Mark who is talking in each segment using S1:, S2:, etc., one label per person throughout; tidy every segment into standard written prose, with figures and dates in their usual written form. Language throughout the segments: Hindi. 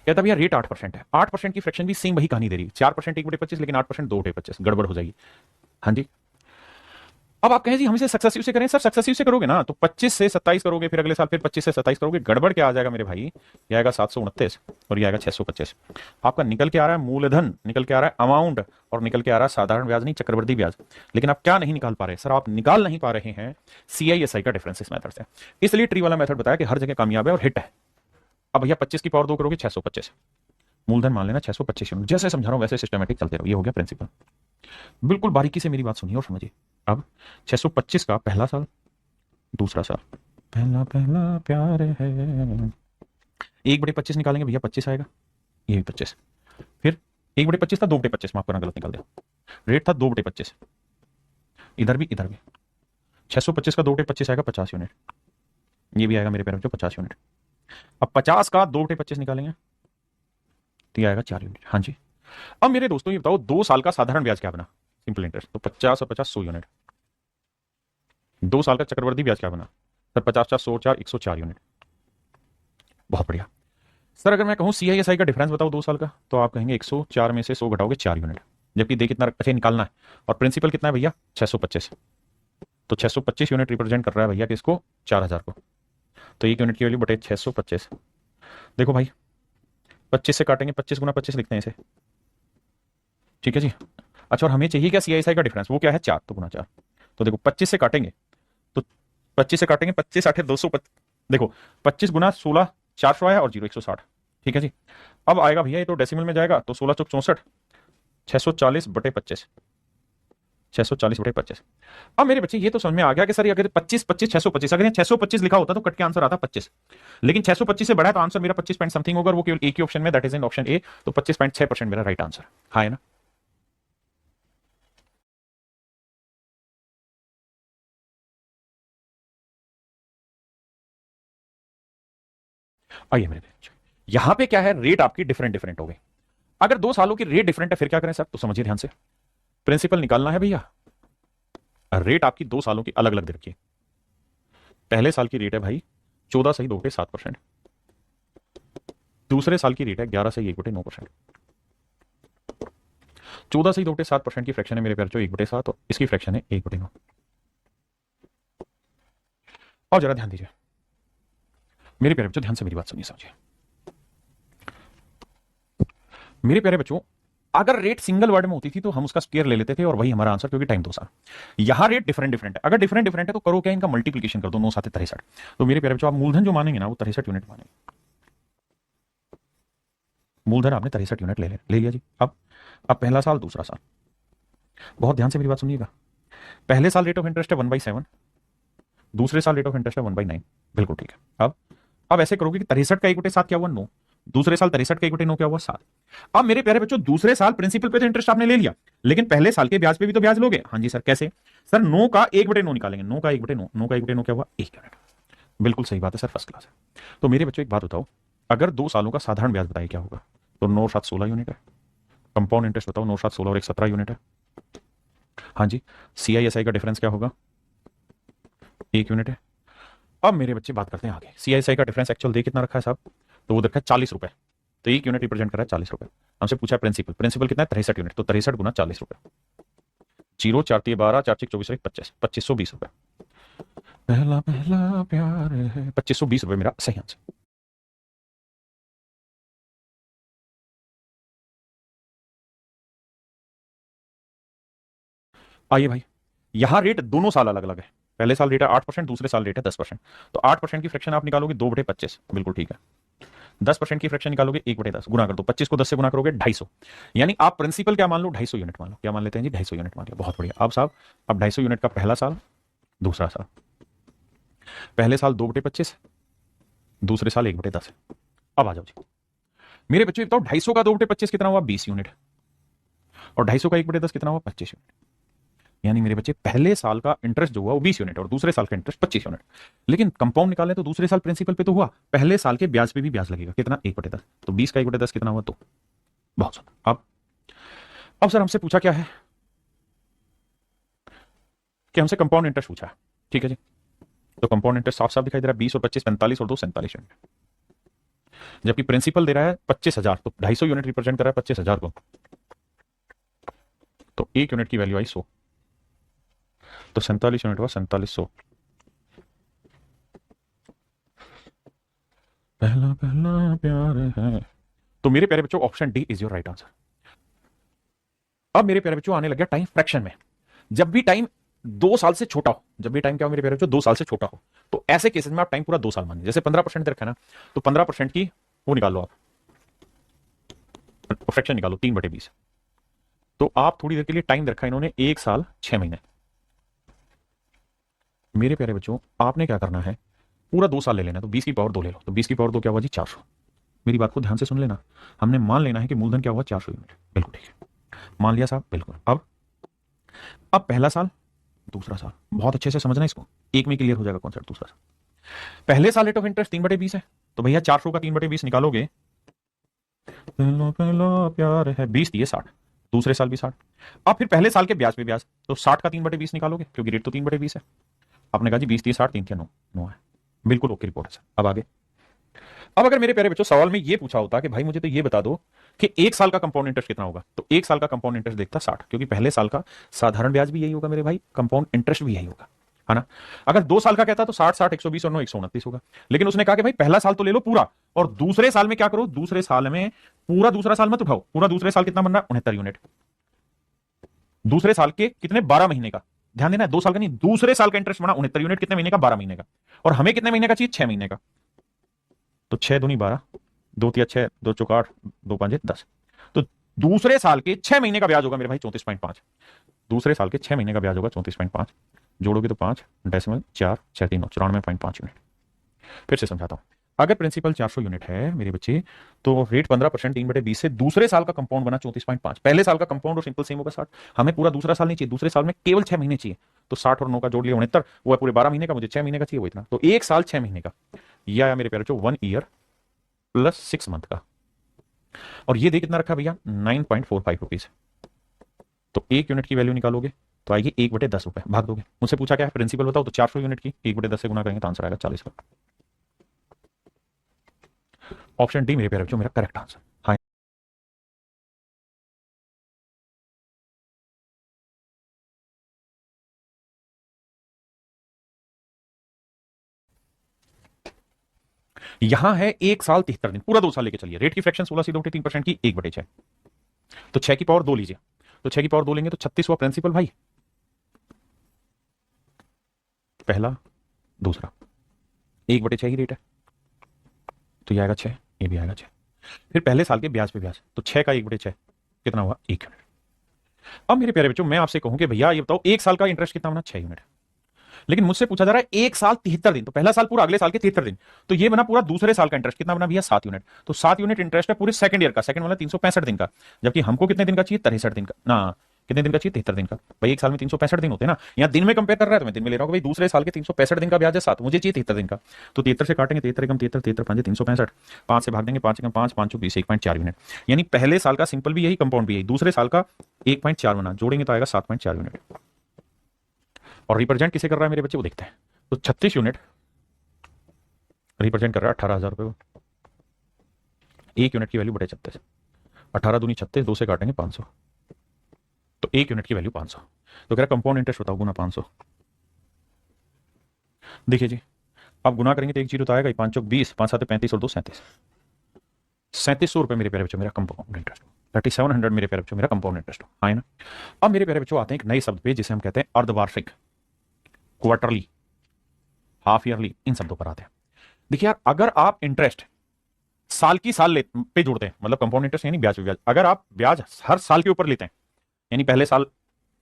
S1: कहता भैया रेट 8% है, 8% की फ्रैक्शन भी सेम वही कहानी दे रही है, 4% 1/25, लेकिन 8% 2/25, गड़बड़ हो जाएगी। हाँ जी। अब आप कहें जी हम इसे सक्सेसिव से करें, सर सक्सेसिव से करोगे ना तो 25 से 27 करोगे, फिर अगले साल फिर 25 से 27 करोगे, गड़बड़ क्या आ जाएगा मेरे भाई, ये आएगा 729 और ये आएगा 625। आपका निकल के आ रहा है मूलधन, निकल के आ रहा है अमाउंट, और निकल के आ रहा है साधारण ब्याज नहीं चक्रवृद्धि ब्याज। लेकिन आप क्या नहीं निकाल पा रहे सर, आप निकाल नहीं पा रहे हैं CISI का डिफरेंस इस मेथड से। इसलिए ट्री वाला मेथड बताया कि हर जगह कामयाब है और हिट है। अब भैया 25 की पावर 2 करोगे 625, मूलधन मान लेना 625 यूनिट, जैसे समझा रहा हूं वैसे सिस्टमेटिक चलते रहो, ये हो गया प्रिंसिपल। बिल्कुल बारीकी से मेरी बात सुनिए और समझिए। अब 625 का पहला साल, दूसरा साल, पहला पहला प्यार है, 1/25 निकालेंगे भैया 25 आएगा, ये भी 25, फिर 1/25 था 2/25, माफ करना गलत निकाल दिया, रेट था 2/25, इधर भी इधर भी, 625 का 2/25 आएगा 50 यूनिट, ये भी आएगा मेरे पैर में जो 50 यूनिट। अब 50 का 2/25 निकालेंगे तो ये आएगा 4 यूनिट। हाँ जी। अब मेरे दोस्तों ये बताओ 2 साल का साधारण ब्याज क्या बना, सिंपल इंटरेस्ट, तो 50 और 50 100 यूनिट। 2 साल का चक्रवर्ती ब्याज क्या बना सर, 50 4 100 4 104 यूनिट। बहुत बढ़िया। सर अगर मैं कहूं CISI का डिफरेंस बताओ 2 साल का, तो आप कहेंगे 104 में से 100 घटाओगे 4 यूनिट, जबकि दे कितना अच्छा निकालना है, और प्रिंसिपल कितना है भैया 625, तो 625 यूनिट रिप्रेजेंट कर रहा है भैया किसको, 4000 को, तो 1 यूनिट की वैल्यू बटे 625। देखो भाई 25 से काटेंगे, 25 गुना 25 लिखते हैं इसे, ठीक है जी। अच्छा और हमें चाहिए क्या CISI का डिफरेंस, वो क्या है 4, तो गुना 4, तो देखो 25 से काटेंगे, तो 25 से काटेंगे 25 8 200, देखो 25 गुना 16 400 आया और 0 160, ठीक है जी। अब आएगा भैया ये तो डेसिमल में जाएगा, तो 16 चौक 64, 640/25, 640/25। अब मेरे बच्चे ये तो समझ में आ गया कि सर ये अगर 25 25 625, अगर 625 लिखा होता तो कट के आंसर आता 25, लेकिन 625 से बड़ा है तो आंसर मेरा 25 पॉइंट समथिंग होगा, वो केवल एक ही ऑप्शन में, that is in option A, तो 25.6% मेरा राइट आंसर। हाँ है ना। आइए मेरे बच्चे, यहां पे क्या है, रेट आपकी डिफरेंट डिफरेंट हो गई। अगर 2 सालों की रेट डिफरेंट है फिर क्या करें सर, तो समझिए ध्यान से, प्रिंसिपल निकालना है भैया, रेट आपकी 2 सालों की अलग अलग दे रखी है। पहले साल की रेट है भाई 14 सही 2/7%, दूसरे साल की रेट है 11 सही 1/9%। 14 सही 2/7% की फ्रैक्शन है मेरे प्यार जो 1/7, और इसकी फ्रैक्शन है 1/9। और जरा ध्यान दीजिए मेरे प्यारे बच्चों, ध्यान से मेरी बात सुनिए समझिए। मेरे प्यारे बच्चों, अगर रेट सिंगल वर्ड में होती थी तो हम उसका स्क्वायर ले लेते थे और वही हमारा आंसर, क्योंकि टाइम 2 साल। यहां रेट डिफरेंट डिफरेंट है, अगर डिफरेंट डिफरेंट है तो करो क्या, इनका मल्टीप्लीकेशन कर दो, 9 7 63। तो मेरे प्यारे बच्चों आप मूलधन जो मानेंगे ना वो 63 यूनिट मानेंगे, मूलधन आपने 63 यूनिट ले लिया जी। अब पहला साल दूसरा साल, बहुत ध्यान से मेरी बात सुनिएगा। पहले साल रेट ऑफ इंटरेस्ट है 1/7, दूसरे साल रेट ऑफ इंटरेस्ट है 1/9, बिल्कुल ठीक है। अब ऐसे करोगे कि 63 का 1/7 क्या हुआ 9, दूसरे साल 63 का 1/9 क्या हुआ 7। अब मेरे प्यारे बच्चों दूसरे साल प्रिंसिपल पे तो इंटरेस्ट आपने ले लिया, लेकिन पहले साल के ब्याज पे भी तो ब्याज लोगे। हाँ जी सर कैसे, सर 9 का 1/9 निकालेंगे, 9 का 1/9, 9 का 1/9 क्या हुआ 1 यूनिट। बिल्कुल सही बात है सर, फर्स्ट क्लास है। तो मेरे बच्चों एक बात बताओ, अगर 2 सालों का साधारण ब्याज बताइए क्या होगा, तो 9 7 16 यूनिट है। कंपाउंड इंटरेस्ट बताओ, 9 7 16 और 1 17 यूनिट है। हाँ जी। CISI का डिफरेंस क्या होगा, 1 यूनिट है। अब मेरे बच्चे बात करते हैं आगे, CISI का डिफरेंस एक्चुअल दे कितना रखा है साहब, तो वो देखा है 40 रुपए, तो 1 यूनिट रिप्रेजेंट कर रहा है 40 रुपए। हमसे पूछा है प्रिंसिपल, प्रिंसिपल कितना है 63 यूनिट, तो 63 गुना 40 रुपए, 0 4 3 12 4 6 24 25, 2520 रुपए। पहला पहला प्यार है, 2520 रुपए मेरा सही आंसर। आइए भाई, यहां रेट दोनों साल अलग अलग है, पहले साल रेट है 8%, दूसरे साल रेट है 10%, तो 8% की फ्रैक्शन आप निकालोगे 2/25, बिल्कुल ठीक है। 10% की फ्रैक्शन निकालोगे 1/10, गुना कर दो, 25 को 10 से गुना करोगे 250, यानी आप प्रिंसिपल क्या मान लो 250 यूनिट मान लो, क्या मान लेते हैं जी 250 यूनिट मान लिया, बहुत बढ़िया। अब साहब अब 250 यूनिट का पहला साल दूसरा साल, पहले साल 2/25, दूसरे साल 1/10। अब आ जाओ जी मेरे बच्चे बताओ 250 का 2/25 कितना हुआ 20 यूनिट, और 250 का 1/10 कितना हुआ 25 यूनिट। यानी मेरे बच्चे पहले साल का इंटरेस्ट जो हुआ वो 20 यूनिट और दूसरे साल का इंटरेस्ट 25 यूनिट, लेकिन कंपाउंड निकालें तो दूसरे साल प्रिंसिपल पे तो हुआ, पहले साल के ब्याज पे भी ब्याज लगेगा, कितना 1/10, तो 20 का 1/10 कितना हुआ 2। बहुत सुंदर। अब सर हमसे पूछा क्या है कि हमसे कंपाउंड इंटरेस्ट पूछा है, ठीक है जी। तो कंपाउंड इंटरेस्ट साफ साफ दिखाई दे रहा है 20 और 25 45 और 2 47 यूनिट। जबकि प्रिंसिपल दे रहा है 25,000, तो 250 यूनिट रिप्रेजेंट कर रहा है 25,000 को, तो एक यूनिट की वैल्यू आई 100, तो 47 यूनिट हुआ 4700। पहला पहला प्यार है। तो मेरे प्यारे बच्चों option D is your right answer. अब मेरे प्यारे बच्चों आने लग गया टाइम फ्रैक्शन में। जब भी टाइम 2 साल से छोटा हो, जब भी टाइम क्या हो मेरे प्यारे बच्चों 2 साल से छोटा हो, तो ऐसे केसेस में आप टाइम पूरा 2 साल मानिए। जैसे 15% दे रखा है ना, तो 15% की वो निकालो आप, फ्रैक्शन निकालो 3/20। तो आप थोड़ी देर के लिए टाइम दे रखा है इन्होंने 1 साल 6 महीने। मेरे प्यारे बच्चों आपने क्या करना है, पूरा 2 साल ले लेना, तो 20 की पावर 2 ले लो, तो 20 की पावर 2 क्या हुआ जी 400। मेरी बात को ध्यान से सुन लेना, हमने मान लेना है कि मूलधन क्या हुआ 400 यूनिट, बिल्कुल ठीक है, मान लिया साहब बिल्कुल। अब पहला साल दूसरा साल, बहुत अच्छे से समझना इसको, एक में क्लियर हो जाएगा कॉन्सेप्ट। दूसरा साल, पहले साल रेट ऑफ इंटरेस्ट 3/20 है, तो भैया 400 का 3/20 निकालोगे, पहला पहला प्यार है 20 दिए 60, दूसरे साल भी 60। अब फिर पहले साल के ब्याज पे ब्याज, तो 60 का 3/20 निकालोगे, क्योंकि रेट तो 3/20 है। आपने कहा जी 20 दिए 60, 3 के 9, 9 है, बिल्कुल ओके रिपोर्ट है सर। अब आगे, अब अगर मेरे प्यारे बच्चों सवाल में ये पूछा होता कि भाई मुझे तो ये बता दो कि 1 साल का कंपाउंड इंटरेस्ट कितना होगा, तो 1 साल का कंपाउंड इंटरेस्ट देखता 60, क्योंकि पहले साल का साधारण ब्याज भी यही होगा मेरे भाई, कंपाउंड इंटरेस्ट भी यही होगा, है ना। अगर 2 साल का कहता तो 60 60 120 और 9 129 होगा। लेकिन उसने कहा कि भाई पहला साल तो ले लो पूरा, और दूसरे साल में क्या करो, दूसरे साल में पूरा दूसरा साल मत उठाओ, पूरा दूसरे साल कितना बन रहा है 69 यूनिट, दूसरे साल के कितने 12 महीने का, ध्यान देना 2 साल का नहीं, दूसरे साल का इंटरेस्ट बना 69 यूनिट, कितने महीने का 12 महीने का, और हमें कितने महीने का चाहिए 6 महीने का, तो 6 दूनी 12, 2 तिया 6, 2 चौक 8, 2 5 10, तो दूसरे साल के 6 महीने का ब्याज होगा मेरे भाई 34.5, दूसरे साल के 6 महीने का ब्याज होगा 34.5, जोड़ोगे तो 5.4 6 3 94.5 यूनिट। फिर से समझाता हूं, अगर प्रिंसिपल 400 यूनिट है मेरे बच्चे, तो रेट 15% 3/20 से दूसरे साल का कंपाउंड बना 34.5, पहले साल का कंपाउंड और सिंपल सेम होगा 60, हमें पूरा दूसरा साल नहीं चाहिए, दूसरे साल में केवल 6 महीने चाहिए, तो 60 और 9 का जोड़ लिया 69, वो है पूरे 12 महीने का, मुझे 6 महीने का चाहिए वो इतना, तो 1 साल 6 महीने का, यह आया मेरे प्यारे बच्चों 1 ईयर प्लस 6 मंथ का, और ये दे कितना रखा भैया 9.45 रुपीज, तो 1 यूनिट की वैल्यू निकालोगे तो आएगी 1/10 रुपए, भाग दोगे, मुझसे पूछा क्या है प्रिंसिपल बताओ, तो 400 यूनिट की 1/10 से गुना करेंगे तो आंसर आएगा 40 का। ऑप्शन डी मेरे प्यारे बच्चों मेरा करेक्ट आंसर। हाँ, यहां है 1 साल 73 दिन, पूरा 2 साल लेके चलिए, रेट की फ्रैक्शन 16 सीधे उठे 3% की 1/6, तो 6 की पावर 2 लीजिए, तो 6 की पावर 2 लेंगे तो 36 हुआ प्रिंसिपल भाई, पहला दूसरा 1/6 ही रेट है, तो ये आएगा 6, ये भी आएगा 6, फिर पहले साल के ब्याज पे ब्याज, तो 6 का 1/6 कितना हुआ 1 यूनिट। अब मेरे प्यारे बच्चों मैं आपसे कहूं कि भैया ये बताओ 1 साल का इंटरेस्ट कितना होना 6 यूनिट, लेकिन मुझसे पूछा जा रहा है 1 साल 73 दिन, तो पहला साल पूरा, अगले साल के 73 दिन, तो ये बना पूरा दूसरे साल का इंटरेस्ट कितना बना भैया 7 यूनिट, तो 7 यूनिट इंटरेस्ट है पूरे सेकंड ईयर का, सेकंड वाला 365 दिन का, जबकि हमको कितने दिन का चाहिए 63 दिन का ना, कितने दिन का चाहिए 73 दिन का, भाई 1 साल में 365 दिन होते हैं ना, यहाँ दिन में कंपेयर कर रहा है तो मैं दिन में ले रहा हूँ, भाई दूसरे साल के 365 दिन का ब्याज है 7, मुझे चाहिए 73 दिन का, तो 73 से काटेंगे, 73 कम 73, 73 5 365, 5 से भाग देंगे, 5 कम 5 5 20 1.4 यूनिट, यानी पहले साल का सिंपल भी यही, कंपाउंड भी यही, दूसरे साल का 1.4 बना, जोड़ेंगे तो आएगा 7.4 यूनिट, और रिप्रेजेंट किसे कर रहा है मेरे बच्चे वो देखते हैं, तो 36 यूनिट रिप्रेजेंट कर रहा है 18,000 रुपए को, 1 यूनिट की वैल्यू बटे 36, 18 दूनी 36, 2 से काटेंगे 500, तो 1 यूनिट की वैल्यू 500, तो कह रहा कंपाउंड इंटरेस्ट बताओ गुना 500, देखिए जी अब गुना करेंगे तो 1 जीरो तो आएगा 5 चौक 20, 5 7 35 और 2 37, 3700 रुपए मेरे प्यारे बच्चों मेरा कंपाउंड इंटरेस्ट, 3700 मेरे प्यारे बच्चों मेरा कंपाउंड इंटरेस्ट, हाँ ना। अब मेरे प्यारे बच्चों आते हैं एक नए शब्द पे जिसे हम कहते हैं अर्धवार्षिक, क्वार्टरली, हाफ ईयरली, इन शब्दों पर आते हैं। देखिए यार अगर आप इंटरेस्ट साल की साल पे जोड़ते हैं, मतलब कंपाउंड इंटरेस्ट यानी ब्याज पे ब्याज, अगर आप ब्याज हर साल के ऊपर लेते हैं, यानी पहले साल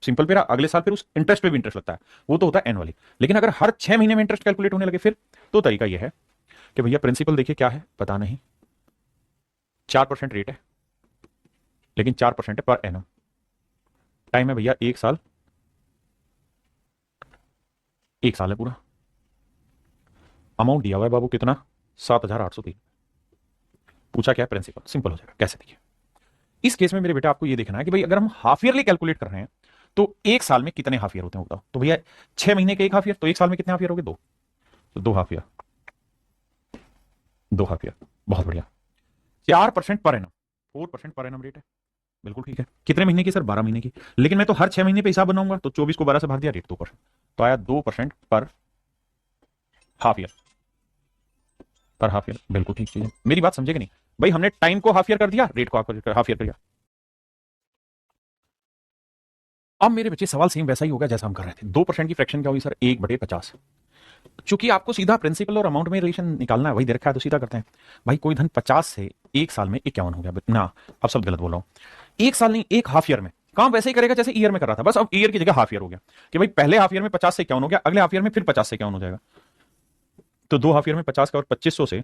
S1: सिंपल पे रहा, अगले साल फिर उस इंटरेस्ट पे भी इंटरेस्ट लगता है, वो तो होता है एनुअली, लेकिन अगर हर 6 महीने में इंटरेस्ट कैलकुलेट होने लगे फिर, तो तरीका यह है कि भैया प्रिंसिपल देखिए क्या है पता नहीं, 4% रेट है, लेकिन 4% है पर एनम, टाइम है भैया 1 साल, 1 साल है पूरा, अमाउंट दिया हुआ है बाबू कितना 7,803, पूछा क्या है प्रिंसिपल, सिंपल हो जाएगा, कैसे देखिए इस केस में मेरे बेटा आपको ये देखना है कि भाई अगर हम हाफ ईयरली कैलकुलेट कर रहे हैं तो 1 साल में कितने हाफ ईयर होते हैं बताओ, तो भैया 6 महीने के 1 हाफ ईयर, तो 1 साल में कितने हाफ ईयर हो गए 2, तो 2 हाफ ईयर, 2 हाफ ईयर, बहुत बढ़िया, 4% per annum, 4% per annum rate है, बिल्कुल ठीक है। कितने महीने की सर? 12 महीने की। लेकिन मैं तो हर 6 महीने पे हिसाब बनाऊंगा, तो 24 को 12 से भाग दिया, रेट 2%, तो आया 2% पर हाफ ईयर, पर हाफ ईयर, बिल्कुल ठीक चीज है। मेरी बात समझे कि नहीं भाई? हमने टाइम को हाफ ईयर कर दिया, रेट को हाफ ईयर कर दिया। अब मेरे बच्चे सवाल सेम वैसा ही होगा जैसा हम कर रहे थे। 2% की फ्रैक्शन क्या होगी सर? 1/50। चूंकि आपको सीधा प्रिंसिपल और अमाउंट में रिलेशन निकालना है, वही दे रखा है, तो सीधा करते हैं। भाई कोई धन 50 से एक साल में 51 हो गया ना, अब शब्द गलत बोल रहा हूं, एक साल नहीं, एक हाफ ईयर में काम वैसे ही करेगा जैसे ईयर में कर रहा था, बस अब ईयर की जगह हाफ ईयर हो गया। कि भाई पहले हाफ ईयर में 50 से 51 हो गया, अगले हाफ ईयर में फिर 50 से 51 हो जाएगा, तो दो हाफ ईयर में 50 का और 2500 से।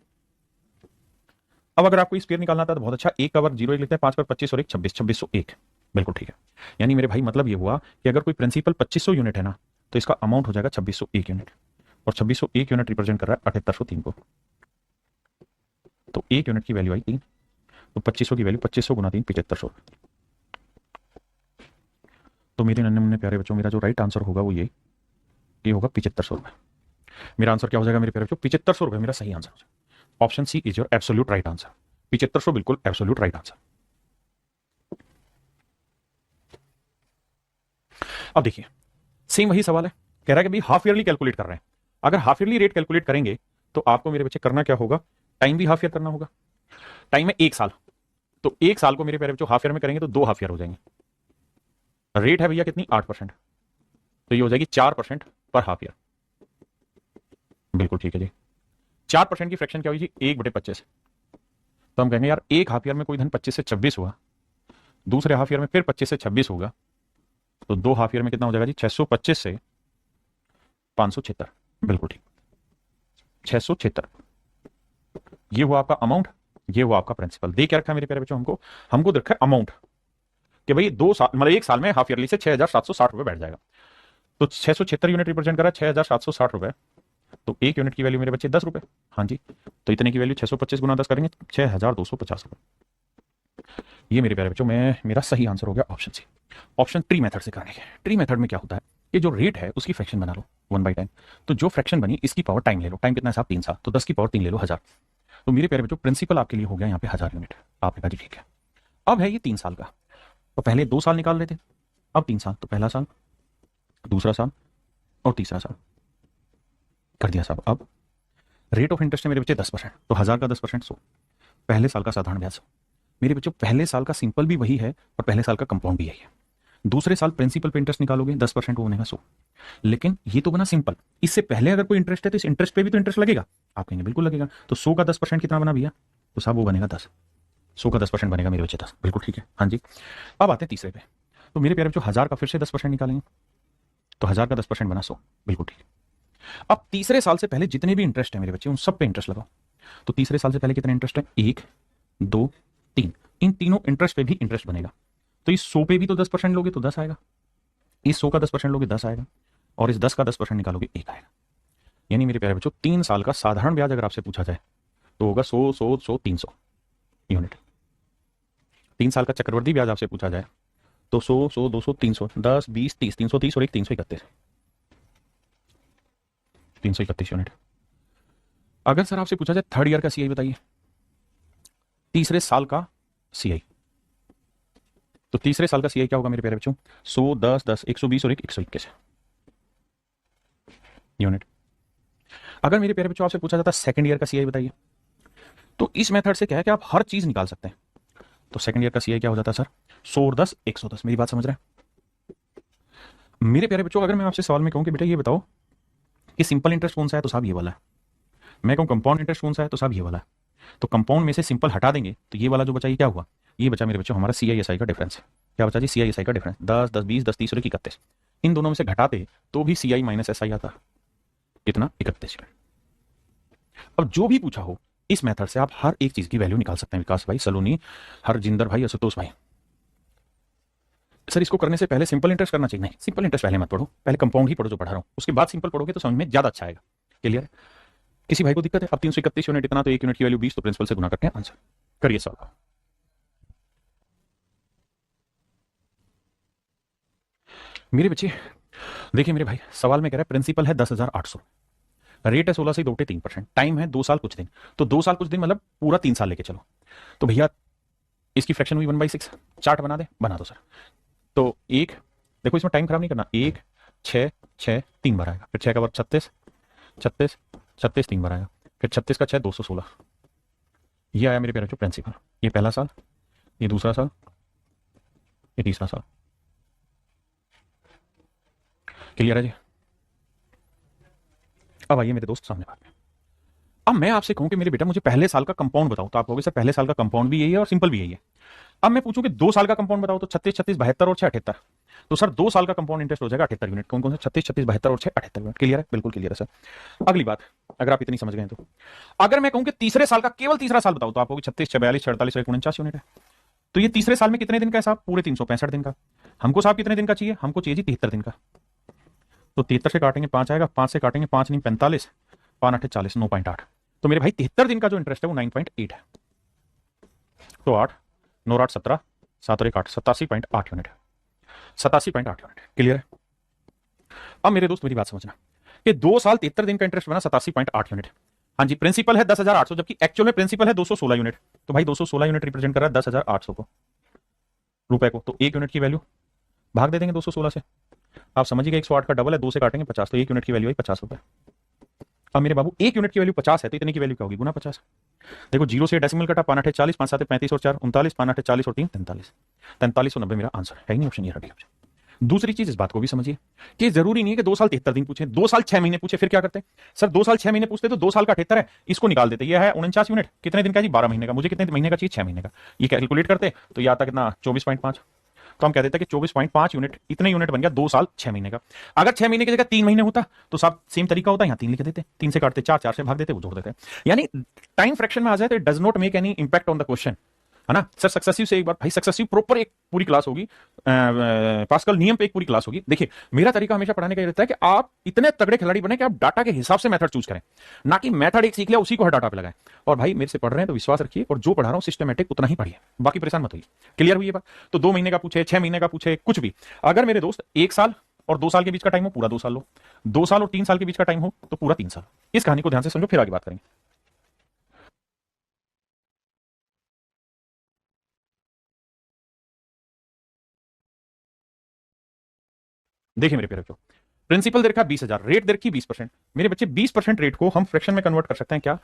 S1: अब अगर आपको स्क्वायर निकालना था तो बहुत अच्छा, एक का वर्ग 0 1 लिखते हैं, 5 पर 25 और 1 26, 2601, बिल्कुल ठीक है। यानी मेरे भाई मतलब ये हुआ कि अगर कोई प्रिंसिपल 2500 यूनिट है ना, तो इसका अमाउंट हो जाएगा 2601 यूनिट, और 2601 यूनिट रिप्रेजेंट कर रहा है 7803 को, तो एक यूनिट की वैल्यू आई 3, तो 2500 की वैल्यू 2500 गुना 3 7500। तो मेरे नन्हे मुन्ने प्यारे बच्चों, मेरा जो राइट आंसर होगा वो ये होगा 7500 रुपए। मेरा आंसर क्या हो जाएगा मेरे प्यारे बच्चों? 7500 रुपए मेरा सही आंसर हो जाएगा। Option C is your absolute right answer. 7500 बिल्कुल एब्सोल्यूट राइट आंसर। अब देखिए सेम वही सवाल है, कह रहा है कि भाई हाफ ईयरली कैलकुलेट कर रहे हैं। अगर हाफ ईयरली रेट कैलकुलेट करेंगे तो आपको मेरे बच्चे करना क्या होगा? टाइम भी हाफ ईयर करना होगा। टाइम है 1 साल, तो 1 साल को मेरे प्यारे बच्चों हाफ ईयर में करेंगे तो 2 हाफ ईयर हो जाएंगे। रेट है भैया कितनी? 8%, तो ये हो जाएगी 4% पर हाफ ईयर, बिल्कुल ठीक है जी। 4% की फ्रैक्शन क्या हुई जी? 1/25। तो हम कहेंगे यार एक हाफ ईयर में कोई धन 25 से 26 हुआ, दूसरे हाफ ईयर में फिर 25 से 26 होगा, तो दो हाफ ईयर में कितना हो जाएगा जी? 625 से 576, बिल्कुल ठीक, 676। ये हुआ आपका अमाउंट, ये हुआ आपका प्रिंसिपल। दे क्या रखा है मेरे प्यारे बच्चों? हमको दे रखा है अमाउंट, कि भाई 2 साल मतलब 1 साल में हाफ ईयरली से 6760 रुपए बैठ जाएगा, तो 676 यूनिट रिप्रेजेंट करा 6760 रुपए, तो एक यूनिट की वैल्यू मेरे बच्चे 10 रुपए। हाँ जी, तो इतने की वैल्यू 625 गुना 10 करेंगे 6250 रुपए। ये मेरे प्यारे बच्चों में मेरा सही आंसर हो गया option C. Option tree method से करने के। ट्री मेथड में क्या होता है, ये जो रेट है उसकी फ्रैक्शन बना लो 1/10, तो जो फ्रैक्शन बनी इसकी पावर टाइम ले लो, टाइम कितना है साहब? 3 साल, तो 10 की पावर 3 ले लो, 1000। तो मेरे प्यारे बच्चों प्रिंसिपल आपके लिए हो गया यहाँ पे 1000 यूनिट। आपने कहा जी ठीक है। अब है ये 3 साल का, तो पहले 2 साल निकाल रहे थे, अब 3 साल, तो पहला साल, दूसरा साल और तीसरा साल कर दिया साहब। अब रेट ऑफ इंटरेस्ट है मेरे बच्चे 10%, तो 1000 का 10% 100, पहले साल का साधारण ब्याज। मेरे बच्चों पहले साल का सिंपल भी वही है और पहले साल का कंपाउंड भी यही है। दूसरे साल प्रिंसिपल पे इंटरेस्ट निकालोगे 10%, वो बनेगा 100। लेकिन ये तो बना सिंपल, इससे पहले अगर कोई इंटरेस्ट है तो इस इंटरेस्ट पे भी तो इंटरेस्ट लगेगा। आप कहेंगे बिल्कुल लगेगा, तो 100 का 10% कितना बना भैया? तो साहब वो बनेगा 10, 100 का 10% बनेगा मेरे बच्चे 10, बिल्कुल ठीक है। हाँ जी, अब आते हैं तीसरे पे, तो मेरे प्यारे बच्चों 1000 का फिर से 10% निकालेंगे, तो 1000 का 10% बना 100, बिल्कुल ठीक। अब तीसरे साल से पहले जितने भी इंटरेस्ट है मेरे बच्चे उन सब पे इंटरेस्ट लगाओ, तो तीसरे साल से पहले कितने इंटरेस्ट है? 1 2 3, इन तीनों इंटरेस्ट पे भी इंटरेस्ट बनेगा, तो इस 100 पे भी तो 10% लोगे तो 10 आएगा, इस 100 का 10% लोगे 10 आएगा, और इस 10 का 10% निकालोगे 1 आएगा। यानी मेरे प्यारे बच्चों 3 साल का साधारण ब्याज अगर आपसे पूछा जाए तो होगा 100 100 100 300 यूनिट। 3 साल का चक्रवर्ती ब्याज आपसे पूछा जाए तो 100 100 200 300 10 20 30 330 और एक 331, 331 यूनिट। अगर सर आपसे पूछा जाए थर्ड ईयर का सीआई बताइए, तीसरे साल का सीआई, तो तीसरे साल का सीआई क्या होगा मेरे प्यारे बच्चों? 100 10 10 120 और एक 121 यूनिट। अगर मेरे प्यारे बच्चों आपसे पूछा जाता सेकंड ईयर का सीआई बताइए, तो इस मेथड से क्या है कि आप हर चीज निकाल सकते हैं। तो सेकंड ईयर का सीआई क्या हो जाता है सर? 100 और 10 110। मेरी बात समझ रहे हैं मेरे प्यारे बच्चों? अगर मैं आपसे सवाल में कहूं कि बेटा ये बताओ कि सिंपल इंटरेस्ट कौन सा है, तो साहब ये वाला है। मैं कहूं कंपाउंड इंटरेस्ट कौन सा है, तो साहब ये वाला है। तो कंपाउंड में से सिंपल हटा देंगे तो ये वाला जो बचा ये क्या हुआ? ये बचा मेरे बच्चों हमारा सीआईएसआई का डिफरेंस। क्या बचा जी? सीआईएसआई का डिफरेंस 10 10 20 10 30 और 31। इन दोनों में से घटाते तो भी सीआई माइनस एसआई आता, कितना? 31। अब जो भी पूछा हो इस मेथड से आप हर एक चीज की वैल्यू निकाल सकते हैं। विकास भाई, सलोनी, हरजिंदर भाई, असुतोष भाई। सर इसको करने से पहले सिंपल इंटरेस्ट करना चाहिए? नहीं, सिंपल इंटरेस्ट पहले मत पढ़ो, पहले कंपाउंड ही पढ़ो जो पढ़ा रहा हूं, उसके बाद सिंपल पढ़ोगे तो समझ में ज्यादा अच्छा आएगा। क्लियर? किसी भाई को दिक्कत है? अब 331 यूनिट इतना, तो एक यूनिट की वैल्यू 20, तो प्रिंसिपल से गुना करके आंसर करिए सवाल। मेरे बच्चे देखिए मेरे भाई, सवाल में कह रहा है प्रिंसिपल है 10,800, रेट है 16 से 2 3%, टाइम है 2 साल कुछ दिन, तो 2 साल कुछ दिन मतलब पूरा 3 साल लेके चलो। तो भैया इसकी फ्रैक्शन हुई 1/6। चार्ट बना दे, बना दो सर। तो एक, देखो इसमें टाइम खराब नहीं करना, 1 6 6 3 बार आएगा, फिर 6 का वर्ग 36 36 36 3 बार आएगा, फिर 36 का 6 216। ये आया मेरे प्यारे बच्चों प्रिंसिपल। ये पहला साल, ये दूसरा साल, ये तीसरा साल। क्लियर है जी? अब आइए मेरे दोस्त सामने बात में। अब मैं आपसे कहूं कि मेरे बेटा मुझे पहले साल का कंपाउंड बताओ, तो आप कहोगे सर पहले साल का कंपाउंड भी यही है और सिंपल भी यही है। अब मैं पूछूं कि 2 साल का कंपाउंड बताओ, तो 36 36 72 और 6 78। तो सर 2 साल का कंपाउंड इंटरेस्ट हो जाएगा 78 यूनिट। कौन कौन से? 36 36 72 और 6 78 यूनिट। क्लियर है? बिल्कुल क्लियर है सर। अगली बात, अगर आप इतनी समझ गए तो अगर मैं कहूं कि तीसरे साल का केवल तीसरा साल बताओ, तो आप कहोगे 36 42 48 49 यूनिट है। तो ये तीसरे साल में कितने दिन का है साहब? पूरे 365 दिन का। हमको साहब कितने दिन का चाहिए? हमको चाहिए जी 73 दिन का। तो 73 से काटेंगे 5 आएगा, 5 से काटेंगे 5 नहीं 45, 5 8 40, 9.8। तो मेरे भाई 73 दिन का जो इंटरेस्ट है वो 9.8 है। तो 8 9 8 17 7 और 1 8, 87.8 यूनिट है। 87.8 यूनिट। क्लियर है? अब मेरे दोस्त मेरी बात समझना कि 2 साल 73 दिन का इंटरेस्ट बना 87.8 यूनिट। हाँ जी, प्रिंसिपल है 10,800, जबकि एक्चुअल में प्रिंसिपल है 216 यूनिट। तो भाई 216 यूनिट रिप्रेजेंट कर रहा है 10,800 को, रुपए को। तो 1 यूनिट की वैल्यू भाग दे देंगे 216 से। आप समझिए 108 का डबल है, 2 से काटेंगे 50, तो 1 यूनिट की वैल्यू है 50 रुपए। अब मेरे बाबू 1 यूनिट की वैल्यू 50 है, तो इतने की वैल्यू क्या होगी? गुना 50। देखो 0 से डेसिमल कटा, 5 8 40, 5 7 35 और 4 39, 5 8 40 और 3 43, 4390 मेरा आंसर है ही नहीं, ऑप्शन ये रेडी ऑप्शन। दूसरी चीज इस बात को भी समझिए कि जरूरी नहीं है कि 2 साल 73 दिन पूछे, 2 साल 6 महीने पूछे, फिर क्या करते हैं सर? 2 साल 6 महीने पूछते तो 2 साल का 78 है, इसको निकाल देते, ये है 49 यूनिट। कितने दिन का जी? 12 महीने का। मुझे कितने महीने का चाहिए? 6 महीने का। ये कैलकुलेट करते तो ये आता कितना? 24.5। तो हम कह देते हैं कि 24.5 यूनिट, इतने यूनिट बन गया 2 साल 6 महीने का। अगर 6 महीने की जगह 3 महीने होता तो सब सेम तरीका होता, यहाँ 3 लिख देते, 3 से काटते, 4 4 से भाग देते, वो जोड़ देते। यानी टाइम फ्रैक्शन में आ जाए तो it does not make any impact on the question, है ना सर? सक्सेसिव से एक बार भाई, सक्सेसिव प्रॉपर एक पूरी क्लास होगी, पास्कल नियम पे एक पूरी क्लास होगी। देखिए मेरा तरीका हमेशा पढ़ाने का ये रहता है कि आप इतने तगड़े खिलाड़ी बने कि आप डाटा के हिसाब से मेथड चूज करें, ना कि मेथड एक सीख लिया उसी को हर डाटा पे लगाएं। और भाई मेरे से पढ़ रहे हैं तो विश्वास रखिए, और जो पढ़ा रहा हूं सिस्टमेटिक उतना ही पढ़िए, बाकी परेशान मत होइए। क्लियर हुई ये बात? तो 2 महीने का पूछे, 6 महीने का पूछे, कुछ भी। अगर मेरे दोस्त 1 साल और 2 साल के बीच का टाइम हो, पूरा 2 साल लो। 2 साल और 3 साल के बीच का टाइम हो तो पूरा 3 साल। इस कहानी को ध्यान से समझो, फिर आगे बात करेंगे। देखिए मेरे प्यारे बच्चों, प्रिंसिपल दे रखा 20,000, रेट दे रखी 20%। मेरे बच्चे 20% रेट को हम फ्रैक्शन में कन्वर्ट कर सकते हैं क्या?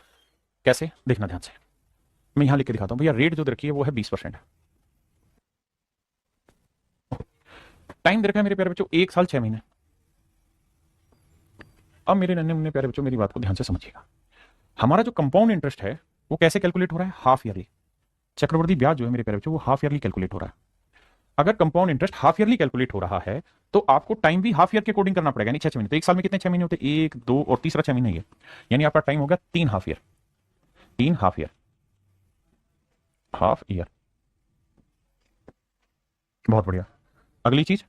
S1: कैसे? देखना ध्यान से, मैं यहां लिख के दिखाता हूं। भैया रेट जो दे रखी है वो है 20%। टाइम दे रखा है मेरे प्यारे बच्चों 1 साल 6 महीने। अब मेरे नन्हे मुन्ने प्यारे बच्चों मेरी बात को ध्यान से समझिएगा। हमारा जो कंपाउंड इंटरेस्ट है वो कैसे कैलकुलेट हो रहा है? Half yearly. चक्रवर्ती ब्याज जो है मेरे प्यारे बच्चों वो हाफ ईयरली कैलकुलेट हो रहा है। अगर compound interest half yearly calculate हो रहा है तो आपको टाइम भी हाफ ईयर के अकॉर्डिंग करना पड़ेगा, यानी 6 महीने। तो 1 साल में कितने 6 महीने होते हैं? 1 2 और तीसरा 6 महीने, ये यानी आपका टाइम हो गया 3 half year. 3 half year, half year. बहुत बढ़िया। अगली चीज,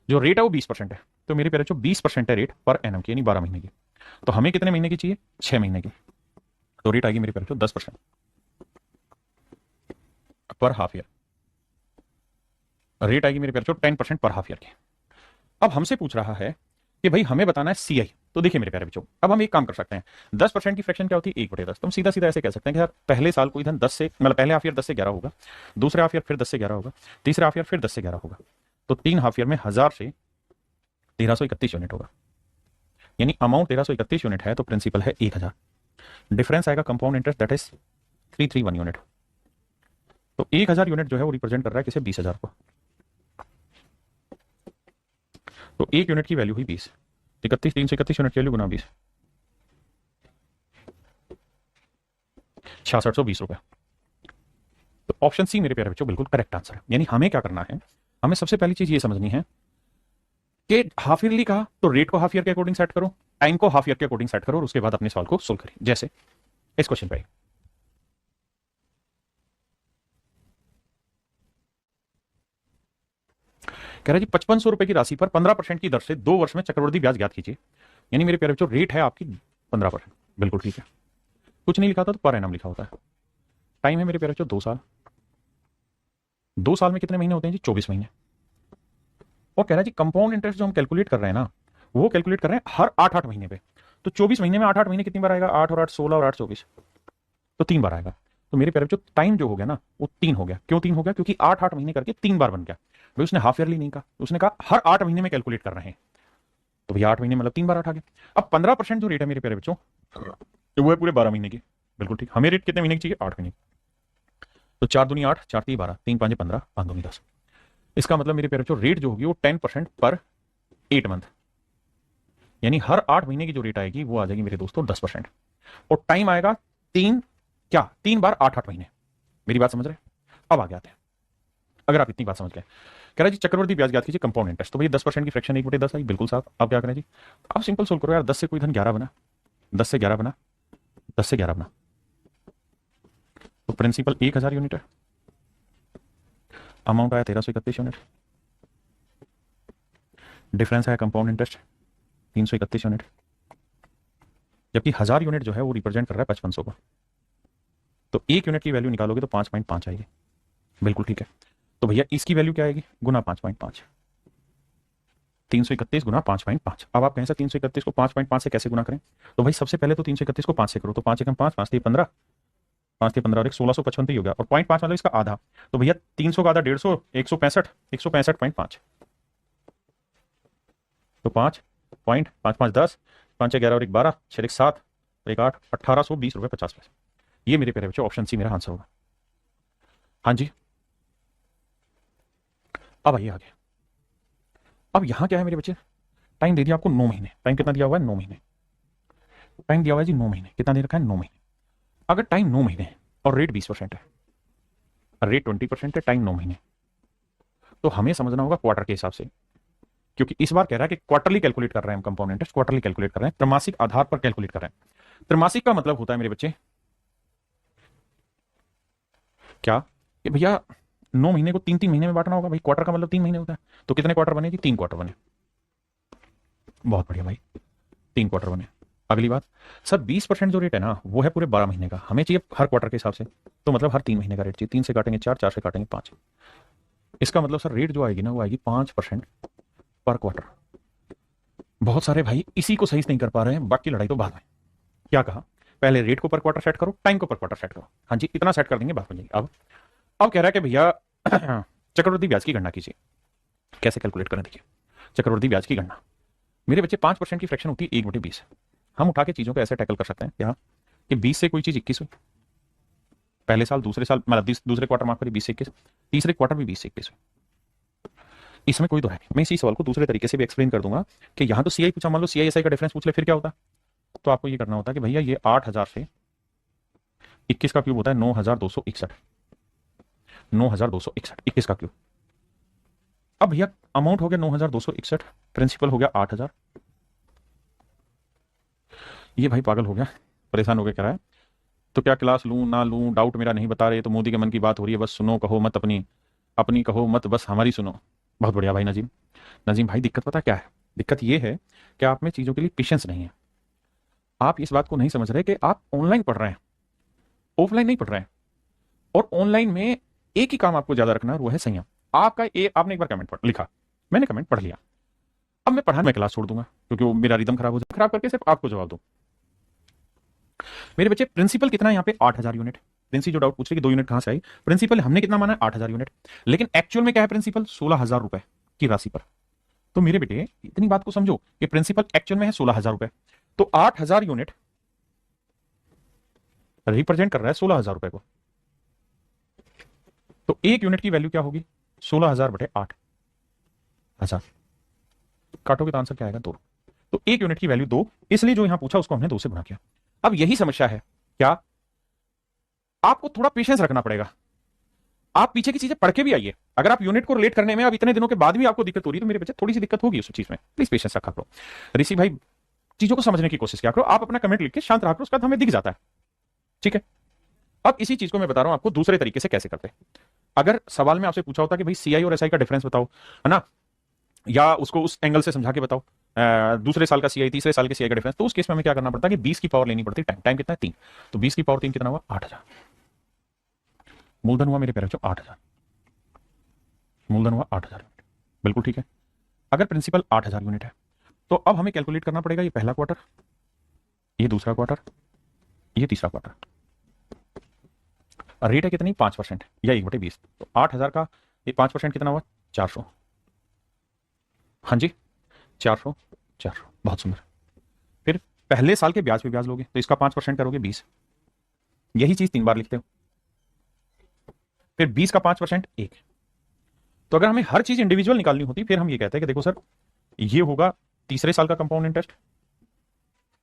S1: जो रेट है वो 20% है। तो मेरे प्यारे बच्चों 20% है रेट पर एनम की, यानी 12 महीने की। तो हमें कितने महीने की चाहिए? 6 महीने की। तो रेट आएगी मेरे प्यारे बच्चों 10% पर हाफ ईयर। रेट आएगी मेरे प्यारे बच्चों 10% पर हाफ ईयर की। अब हमसे पूछ रहा है कि भाई हमें बताना है सीआई। तो देखिए मेरे प्यारे बच्चों, अब हम एक काम कर सकते हैं। 10% की फ्रैक्शन क्या होती है? 1/10। तो हम सीधा सीधा ऐसे कह सकते हैं कि यार पहले साल को इधर 10 से, मतलब पहले हाफ ईयर 10 से 11 होगा, दूसरे हाफ ईयर फिर 10 से 11 होगा, तीसरे हाफ ईयर फिर 10 से 11 होगा। तो 3 हाफ ईयर में 1000 से 1331 यूनिट होगा, यानी अमाउंट 1331 यूनिट है, तो प्रिंसिपल है 1000। डिफरेंस आएगा compound interest, that is 331 unit. तो 1000 यूनिट जो है वो रिप्रेजेंट कर रहा है किसे? 20,000 को। तो 1 यूनिट की वैल्यू हुई 20, 31 331 यूनिट की वैल्यू गुना 20, 6620 रुपए। तो ऑप्शन सी मेरे प्यारे बच्चों बिल्कुल करेक्ट आंसर है। यानी हमें क्या करना है? हमें सबसे पहली चीज ये समझनी है कि हाफ ईयरली कहा तो रेट को हाफ ईयर के अकॉर्डिंग सेट करो, टाइम को हाफ ईयर के अकॉर्डिंग सेट करो, और उसके बाद अपने सवाल को सोल्व करिए। जैसे इस क्वेश्चन पे कह रहा है जी 5500 रुपए की राशि पर 15% की दर से 2 वर्ष में चक्रवृद्धि ब्याज ज्ञात कीजिए। यानी मेरे प्यारे बच्चों रेट है आपकी 15%। बिल्कुल ठीक है, कुछ नहीं लिखा था तो पर एनम लिखा होता है। टाइम है मेरे प्यारे बच्चों 2 साल। 2 साल में कितने महीने होते हैं जी? 24 महीने। और कह रहा है जी कंपाउंड इंटरेस्ट जो हम कैलकुलेट कर रहे हैं ना, वो कैलकुलेट कर रहे हैं हर 8 8 महीने पे। तो 24 महीने में 8 8 महीने कितनी बार आएगा? 8 और 8 16 और 8 24, तो 3 बार आएगा। तो मेरे प्यारे बच्चों टाइम जो हो गया ना वो 3 हो गया। क्यों 3 हो गया? क्योंकि 8-8 महीने करके 3 बार बन गया। भाई उसने हाफ ईयरली नहीं कहा, उसने कहा हर 8 महीने में कैलकुलेट कर रहे हैं, तो भैया 8 महीने मतलब 3 बार 8 आ गया। अब 15% जो रेट है मेरे प्यारे बच्चों वो है पूरे 12 महीने की। बिल्कुल ठीक। हमें रेट कितने महीने की चाहिए? 8 महीने की। तो 4 दूनी 8, 4 3 12, 3 5 15, 5 दूनी 10। इसका मतलब मेरे प्यारे बच्चों रेट जो होगी वो 10% पर 8 मंथ, यानी हर 8 महीने की जो रेट आएगी वो आ जाएगी मेरे दोस्तों 10%। और टाइम आएगा 3, क्या 3 बार 8-8 महीने। मेरी बात समझ रहे हैं? अब आगे आते हैं। अगर आप इतनी बात समझ गए, कह रहा जी चक्रवर्ती ब्याज ज्ञात कीजिए कंपाउंड इंटरेस्ट। तो भैया 10% की फ्रैक्शन 1/10 आई। बिल्कुल साहब। अब क्या करें जी? आप सिंपल सोल्व करो यार। 10 से कोई धन 11 बना, 10 से 11 बना, 10 से 11 बना, तो प्रिंसिपल 1000 यूनिट है, अमाउंट आया 1331 यूनिट, डिफरेंस आया कंपाउंड इंटरेस्ट 331 यूनिट, जबकि 1000 यूनिट जो है वो रिप्रेजेंट कर रहा है 5500 को। तो 1 यूनिट की वैल्यू निकालोगे तो 5.5 आएगी। बिल्कुल ठीक है। तो भैया इसकी वैल्यू क्या आएगी? गुना 5.5, 331 गुना 5.5। अब आप कहें सर 331 को 5.5 से कैसे गुना करें? तो भाई सबसे पहले तो 331 को 5 से करो, तो 5 एकम 5, 5 3 15, 5 3 15 और 1655 हो गया, और 0.5 मतलब इसका आधा। तो भैया 300 का आधा 150, 165, 165.5, तो 5.55 10, 5 11 और 1 12, 6 1 7, 1 8, 1820 रुपये 50 पैसे। ये मेरे प्यारे बच्चों ऑप्शन सी मेरा आंसर होगा। हाँ जी। अब आइए आगे। अब यहां क्या है मेरे बच्चे? टाइम दे दिया आपको 9 महीने। टाइम कितना दिया हुआ है? 9 महीने। टाइम दिया हुआ है जी 9 महीने। कितना दे रखा है? 9 महीने। अगर टाइम 9 महीने है और रेट 20% है, रेट 20% है, टाइम 9 महीने, तो हमें समझना होगा क्वार्टर के हिसाब से, क्योंकि इस बार कह रहा है कि क्वार्टरली कैलकुलेट कर रहे हैं हम कंपाउंड इंटरेस्ट, क्वार्टरली कैलकुलेट कर रहे हैं, त्रैमासिक आधार पर कैलकुलेट कर रहे हैं। त्रैमासिक का मतलब होता है मेरे बच्चे क्या कि भैया 9 महीने को 3-3 महीने में बांटना होगा। भाई क्वार्टर का मतलब 3 महीने होता है, तो कितने क्वार्टर बने जी? 3 क्वार्टर बने। बहुत बढ़िया भाई, 3 क्वार्टर बने। अगली बात, सर 20% जो रेट है ना वो है पूरे 12 महीने का, हमें चाहिए हर क्वार्टर के हिसाब से, तो मतलब हर 3 महीने का रेट चाहिए। 3 से काटेंगे 4, 4 से काटेंगे 5। इसका मतलब सर रेट जो आएगी ना वो आएगी 5% पर क्वार्टर। बहुत सारे भाई इसी को सही से नहीं कर पा रहे हैं, बाकी लड़ाई तो बाद में। क्या कहा? पहले रेट को पर क्वार्टर सेट करो, टाइम को पर क्वार्टर सेट करो। हाँ जी, इतना सेट कर देंगे, बात बन जाएगी। अब कह रहा है कि भैया चक्रवृद्धि ब्याज की गणना कीजिए। कैसे कैलकुलेट करें? देखिए चक्रवृद्धि ब्याज की गणना मेरे बच्चे 5% की फ्रैक्शन होती है 1/20। हम उठा के चीजों को ऐसे टैकल कर सकते हैं क्या कि 20 से कोई चीज 21 हुई, पहले साल, दूसरे साल मतलब दूसरे क्वार्टर माफ करिए 20 से 21, तीसरे क्वार्टर भी 20 से 21 हुई। इसमें कोई दोहराई नहीं। मैं इसी सवाल को दूसरे तरीके से भी एक्सप्लेन कर दूंगा कि यहां तो सीआई पूछा, मान लो सीआईएसआई का डिफरेंस पूछ ले, फिर क्या होता? तो आपको ये करना होता है कि भैया ये 8000 से 21 का क्यूब होता है 9261, 9261, 21 का क्यूब। अब भैया अमाउंट हो गया 9261, प्रिंसिपल हो गया 8000। ये भाई पागल हो गया, परेशान हो गया, कह रहा है तो क्या क्लास लूं ना लूं, डाउट मेरा नहीं बता रहे, तो मोदी के मन की बात हो रही है, बस सुनो कहो मत, अपनी अपनी कहो मत, बस हमारी सुनो। बहुत बढ़िया भाई नजीम। नजीम भाई दिक्कत पता क्या है? दिक्कत ये है कि आप में चीजों के लिए पेशेंस नहीं है। आप इस बात को नहीं समझ रहे कि आप ऑनलाइन पढ़ रहे हैं, ऑफलाइन नहीं पढ़ रहे हैं। और ऑनलाइन में एक ही काम आपको ज्यादा रखना है, वो है संयम। आपने एक बार कमेंट पढ़ लिखा, मैंने कमेंट पढ़ लिया, अब मैं पढ़ा, मैं क्लास छोड़ दूंगा क्योंकि वो मेरा रिदम खराब हो जाए, खराब करके सिर्फ आपको जवाब दो। मेरे बच्चे प्रिंसिपल कितना है यहाँ पे? 8000 यूनिट। प्रिंसी जो डाउट पूछ रही कि 2 यूनिट कहां से आई, प्रिंसिपल हमने कितना माना है? 8000 यूनिट। लेकिन एक्चुअल में क्या है प्रिंसिपल? 16000 रुपए की राशि पर। तो मेरे बेटे इतनी बात को समझो कि प्रिंसिपल एक्चुअल में है 16000 रुपए, तो 8000 यूनिट रिप्रेजेंट कर रहा है 16000 रुपए को। तो 1 यूनिट की वैल्यू क्या होगी? 16000 बटे 8000। काटोगे तो आंसर क्या आएगा? 2। तो 1 यूनिट की वैल्यू 2, इसलिए जो यहां पूछा उसको हमने 2 से गुणा किया। अब यही समस्या है क्या? आपको थोड़ा पेशेंस रखना पड़ेगा। आप पीछे की चीजें पढ़ के भी आइए। अगर आप यूनिट को रिलेट करने में अब इतने दिनों के बाद भी आपको दिक्कत हो रही है, तो मेरे बच्चे थोड़ी सी दिक्कत होगी उस चीज में, प्लीज पेशेंस रखा करो। ऋषि भाई चीजों को समझने की कोशिश किया करो, आप अपना कमेंट लिख के शांत रहा करो, उसका हमें दिख जाता है। ठीक है। अब इसी चीज को मैं बता रहा हूं आपको दूसरे तरीके से कैसे करते हैं। अगर सवाल में आपसे पूछा होता कि भाई सीआई और एसआई का डिफरेंस बताओ, है ना, या उसको उस एंगल से समझा के बताओ, दूसरे साल का सीआई तीसरे साल के सीआई का डिफरेंस, तो उस केस में हमें क्या करना पड़ता है कि 20 की पावर लेनी पड़ती है। टाइम कितना है? 3। तो 20 की पावर 3 कितना हुआ? 8000। मूलधन हुआ मेरे प्यारे बच्चों 8000। मूलधन हुआ 8000 यूनिट। बिल्कुल ठीक है। अगर प्रिंसिपल 8000 यूनिट है तो अब हमें कैलकुलेट करना पड़ेगा ये पहला क्वार्टर, ये दूसरा क्वार्टर, ये तीसरा क्वार्टर। और रेट है कितनी 5% या 1/20, तो 8,000 का ये 5% कितना हुआ 400। हाँ जी 400 400, बहुत सुंदर। फिर पहले साल के ब्याज पे ब्याज लोगे तो इसका 5% करोगे 20, यही चीज 3 बार लिखते हो। फिर 20 का 5% 1। तो अगर हमें हर चीज इंडिविजुअल निकालनी होती फिर हम ये कहते हैं कि देखो सर ये होगा तीसरे साल का कंपाउंड इंटरेस्ट,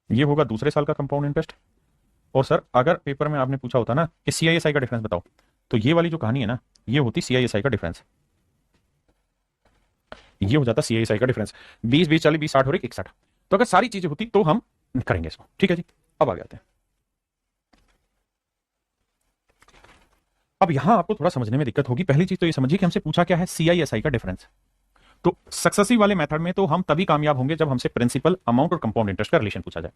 S1: ये होगा दूसरे साल का कंपाउंड इंटरेस्ट, और सर अगर पेपर में आपने पूछा होता ना कि सीआईएसआई का डिफरेंस बताओ, तो ये वाली जो कहानी है ना ये होती सीआईएसआई का डिफरेंस, ये हो जाता सीआईएसआई का डिफरेंस 20 20 40 20 60 और 61। तो अगर सारी चीजें होती तो हम करेंगे इसको, ठीक है जी। अब आगे आते हैं। अब यहां आपको थोड़ा समझने में दिक्कत होगी। पहली चीज तो ये समझिए कि हमसे पूछा क्या है सीआईएसआई का डिफरेंस। तो सक्सेसिव वाले मेथड में तो हम तभी कामयाब होंगे जब हमसे प्रिंसिपल अमाउंट और कंपाउंड इंटरेस्ट का रिलेशन पूछा जाए।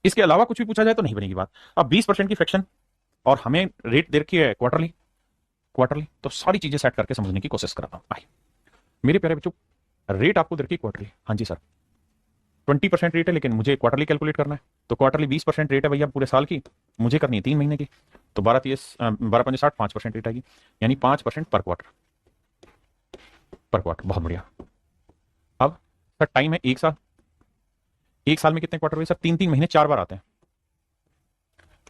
S1: इसके अलावा कुछ भी पूछा जाए तो नहीं बनेगी बात। अब 20% की फ्रैक्शन और हमें रेट दे रखी है क्वार्टरली, तो सारी चीजें सेट करके समझने की कोशिश करता हूं। आइए मेरे प्यारे बच्चों, रेट आपको दे रखी है क्वार्टरली। हाँ जी सर 20% रेट है लेकिन मुझे क्वार्टरली कैलकुलेट करना है, तो क्वार्टरली 20% रेट है भैया पूरे साल की, मुझे करनी है 3 महीने की, तो 12 5% रेट आएगी, यानी 5% पर क्वार्टर, बहुत बढ़िया। अब सर टाइम है 1 साल, 1 साल में कितने क्वार्टर हुए सर 3 महीने 4 बार आते हैं,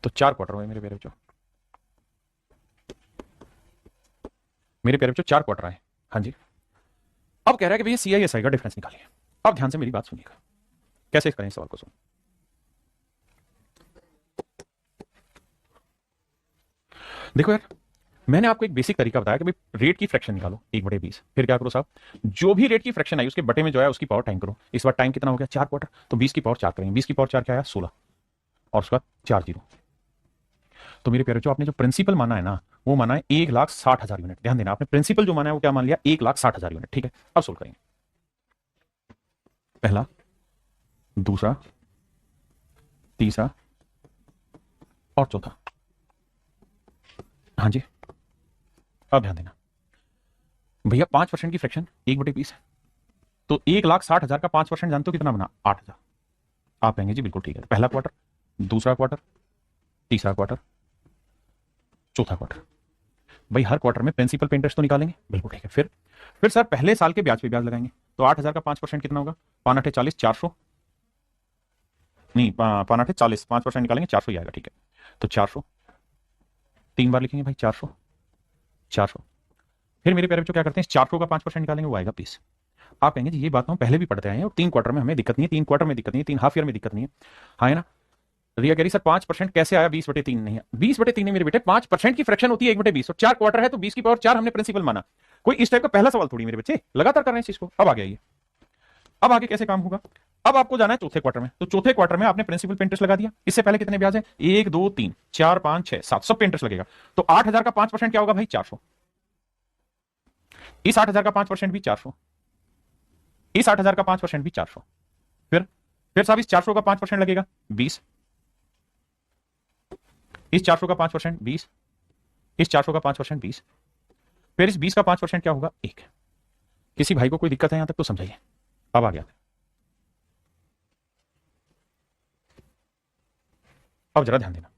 S1: तो 4 क्वार्टर हुए मेरे प्यारे बच्चों, 4 क्वार्टर आए। हाँ जी अब कह रहा है कि भैया सीआईएसआई का डिफरेंस निकालिए। अब ध्यान से मेरी बात सुनिएगा, कैसे करें इस सवाल को। सुन देखो यार, मैंने आपको एक बेसिक तरीका बताया कि भाई रेट की फ्रैक्शन निकालो 1/20, फिर क्या करो साहब, जो भी रेट की फ्रैक्शन आई उसके बटे में जो है उसकी पावर टाइम करो। इस बार टाइम कितना हो गया 4 क्वार्टर, तो 20 की पावर 4 करेंगे, 20 की पावर 4 क्या आया 16, और उसका 4 जीरो। तो मेरे प्यारे, जो आपने जो प्रिंसिपल माना है ना वो माना है 1,60,000 यूनिट। ध्यान देना, आपने प्रिंसिपल जो माना है वो क्या मान लिया 1,60,000 यूनिट, ठीक है। अब सोल्व करेंगे, पहला, दूसरा, तीसरा और चौथा। हाँ जी अब ध्यान देना भैया 5% की फ्रैक्शन 1/20 है, तो 1,60,000 का 5% जानते हो कितना बना 8,000। आप कहेंगे जी बिल्कुल ठीक है, पहला क्वार्टर, दूसरा क्वार्टर, तीसरा क्वार्टर, चौथा क्वार्टर। भाई हर क्वार्टर में प्रिंसिपल पे इंटरेस्ट तो निकालेंगे, बिल्कुल ठीक है। फिर सर पहले साल के ब्याज पे ब्याज लगाएंगे, तो 8,000 का 5% कितना होगा 5 8 40 400, नहीं 5 8 40 5% निकालेंगे 400 ही आएगा, ठीक है। तो 400 3 बार लिखेंगे भाई 400 400। फिर मेरे प्यारे बच्चों क्या करते हैं 400 का 5% निकालेंगे वो आएगा 20। आप कहेंगे जी ये बात हम पहले भी पढ़ते आए हैं और 3 क्वार्टर में हमें दिक्कत नहीं है, 3 क्वार्टर में दिक्कत नहीं है, 3 हाफ ईयर में दिक्कत नहीं है। हाँ है ना। रिया कह रही सर 5% कैसे आया 20/3 नहीं है, 20/3 नहीं मेरे बेटे, 5% की फ्रैक्शन होती है 1/20 और 4 क्वार्टर है तो 20 की पावर 4 हमने प्रिंसिपल माना। कोई इस टाइप का पहला सवाल थोड़ी मेरे बच्चे, लगातार कर रहे हैं इस चीज को। अब आगे आइए, अब आगे कैसे काम होगा। अब आपको जाना है चौथे क्वार्टर में, तो चौथे क्वार्टर में आपने प्रिंसिपल पे इंटरेस्ट लगा दिया। इससे पहले कितने ब्याज है 1 2 3 4 5 6 7 सब पे इंटरेस्ट लगेगा, तो 8,000 का 5% क्या होगा भाई 400, इस 8,000 का 5% भी 400, इस 8,000 का 5% भी 400। फिर साहब इस 400 का 5% लगेगा 20, इस 400 का 5% 20, इस 400 का 5% 20, फिर इस 20 का 5% क्या होगा 1। किसी भाई को कोई दिक्कत है यहां तक तो समझाइए। अब आ गया, अब जरा ध्यान देना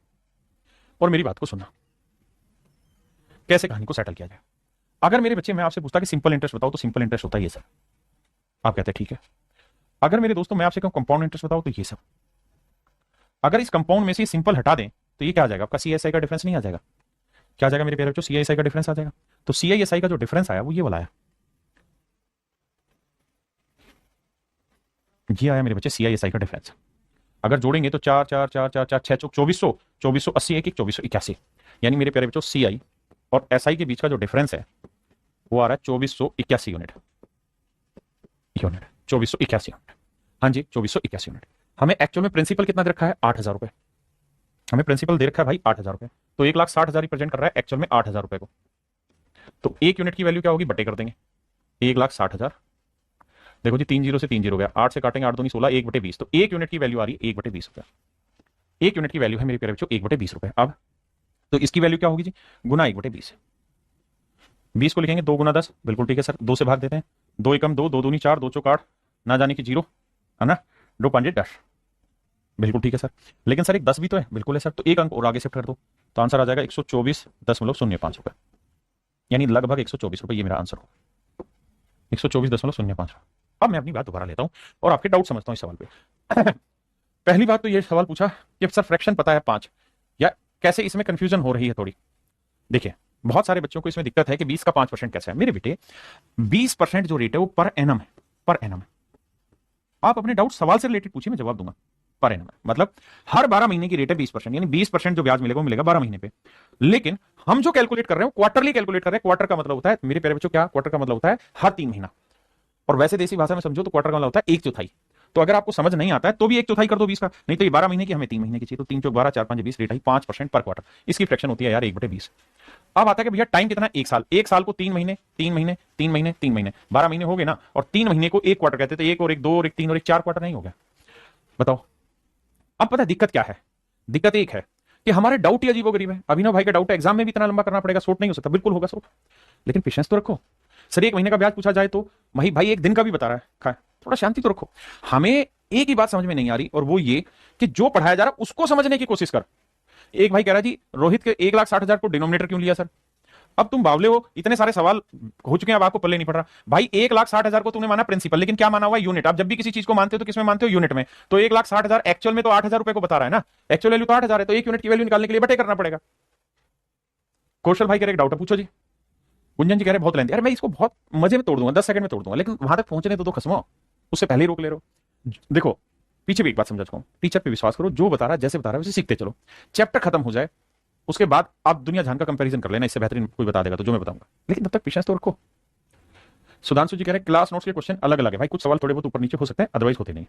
S1: और मेरी बात को सुनना, कैसे कहानी को सेटल किया जाए। अगर मेरे बच्चे मैं आपसे पूछता कि सिंपल इंटरेस्ट बताओ, तो सिंपल इंटरेस्ट होता है ये सब, आप कहते हैं ठीक है। अगर मेरे दोस्तों मैं आपसे कहूं कंपाउंड इंटरेस्ट बताओ, तो ये सब। अगर इस कंपाउंड में से सिंपल हटा दें तो ये क्या आ जाएगा आपका सीआईएसआई का डिफरेंस नहीं आ जाएगा, क्या आ जाएगा मेरे प्यारे बच्चों सीआईएसआई का डिफरेंस आ जाएगा। तो सीआईएसआई का जो डिफरेंस आया वो ये वाला आया, ये आया मेरे बच्चे सीआईएसआई का डिफरेंस। अगर जोड़ेंगे तो 4 4 4 4 4 6 2400, 2480 1 2481, यानी मेरे प्यारे बच्चों सीआई और एसआई के बीच का जो डिफरेंस है वो आ रहा है 2481 यूनिट, 2481 यूनिट। हाँ जी 2481 यूनिट। हमें एक्चुअल में प्रिंसिपल कितना दे रखा है 8,000 रुपए, हमें प्रिंसिपल दे रखा है भाई 8,000 रुपए, तो 1,60,000 रिप्रेजेंट कर रहा है एक्चुअल में 8,000 रुपए को। तो 1 यूनिट की वैल्यू क्या होगी बटे कर देंगे 1,60,000, देखो जी 3 जीरो से 3 जीरो गया, 8 से काटेंगे 8 दूनी 16 1/20, तो 1 यूनिट की वैल्यू आ रही है 1/20 रुपया। 1 यूनिट की वैल्यू है मेरे प्यारे बच्चों 1/20 रुपए। अब तो इसकी वैल्यू क्या होगी जी गुना 1/20, 20 को लिखेंगे 2 गुना 10, बिल्कुल ठीक है सर, 2 से भाग देते हैं, 2 एकम 2, 2 दूनी 4, 2 चौक 8, ना जाने की 0 है ना, 2 5 10, बिल्कुल ठीक है सर। लेकिन सर एक 10 भी तो है, बिल्कुल है सर, तो एक अंक और आगे शिफ्ट कर दो, तो आंसर आ जाएगा 124.05 रुपए, यानी लगभग 124 रुपए। ये मेरा आंसर होगा 124.05। अब मैं अपनी बात दोबारा लेता हूं और आपके डाउट समझता हूं इस सवाल पे। पहली बात तो ये सवाल पूछा कि सर फ्रैक्शन पता है 5, या कैसे इसमें कंफ्यूजन हो रही है थोड़ी। देखिए बहुत सारे बच्चों को इसमें दिक्कत है कि 20 का 5% कैसे है। मेरे बेटे 20% जो रेट है वो पर एनम है, पर एनम है। आप अपने डाउट सवाल से रिलेटेड पूछिए, मैं जवाब दूंगा। पर एनम है मतलब हर 12 महीने की रेट है 20%, यानी 20% जो ब्याज मिलेगा वो मिलेगा 12 महीने पे। लेकिन हम जो कैलकुलेट कर रहे हैं क्वार्टरली कैलकुलेट कर रहे हैं। क्वार्टर का मतलब होता है मेरे प्यारे बच्चों, क्या क्वार्टर का मतलब होता है? हर 3 महीना। और वैसे देसी भाषा में समझो तो क्वार्टर का मतलब होता है 1/4। तो अगर आपको समझ नहीं आता है तो भी 1/4 कर दो 20 का, नहीं तो ये 12 महीने की, हमें 3 महीने की चाहिए। तो 3 चौक 12, 4 5 20, रेट है 5% पर क्वार्टर। इसकी फ्रैक्शन होती है यार 1/20। अब आता है कि भैया टाइम कितना? 1 साल। 1 साल को 3 महीने 3 महीने 3 महीने 3 महीने, 12 महीने हो गए ना। और 3 महीने को 1 क्वार्टर कहते थे। 1 और 1 2 और 1 3 और 1 4 क्वार्टर नहीं हो गया? बताओ। अब पता है दिक्कत क्या है? दिक्कत एक है कि हमारे डाउट ही अजीबोगरीब है। अभिनव भाई का डाउट है एग्जाम में भी इतना लंबा करना पड़ेगा, शॉर्ट नहीं हो सकता। बिल्कुल होगा शॉर्ट, लेकिन पेशेंस तो रखो। सर 1 महीने का ब्याज पूछा जाए तो वही भाई 1 दिन का भी बता रहा है, थोड़ा शांति तो रखो। हमें एक ही बात समझ में नहीं आ रही, और वो ये कि जो पढ़ाया जा रहा है उसको समझने की कोशिश कर। एक भाई कह रहा जी रोहित के 1,60,000 को डिनोमिनेटर क्यों लिया सर? अब तुम बावले हो, इतने सारे सवाल हो चुके हैं, अब आपको पल्ले नहीं पड़ रहा। भाई 1,60,000 को तुमने माना प्रिंसिपल, लेकिन क्या माना हुआ? यूनिट। आप जब भी किसी चीज को मानते हो तो किसमें मानते हो? यूनिट में। तो 1,60,000 एक्चुअल में तो 8,000 रुपए को बता रहा है ना, एक्चुअल वैल्यू तो 8,000 है। तो 1 यूनिट की वैल्यू निकालने के लिए बटे करना पड़ेगा। कौशल भाई कह रहे डाउट है, पूछो जी। गुंजन जी कह रहे बहुत लेंदी। अरे मैं इसको बहुत मजे में तोड़ दूंगा, 10 सेकंड में तोड़ दूंगा, लेकिन वहां तक पहुंचने तो दो खसमो, उससे पहले ही रोक ले रहे हो। देखो पीछे भी एक बात समझा चुका हूं, टीचर पे विश्वास करो, जो बता रहा है जैसे बता रहा है उसे सीखते चलो। चैप्टर खत्म हो जाए उसके बाद आप दुनिया जहान का कंपैरिजन कर लेना, इससे बेहतरीन कोई बता देगा तो जो मैं बताऊंगा, लेकिन तब तक पेशेंस तो रखो। सुधांशु जी कह रहे हैं क्लास नोट्स के क्वेश्चन अलग अलग है। भाई कुछ सवाल थोड़े बहुत ऊपर नीचे हो सकते हैं, अदरवाइज होते नहीं।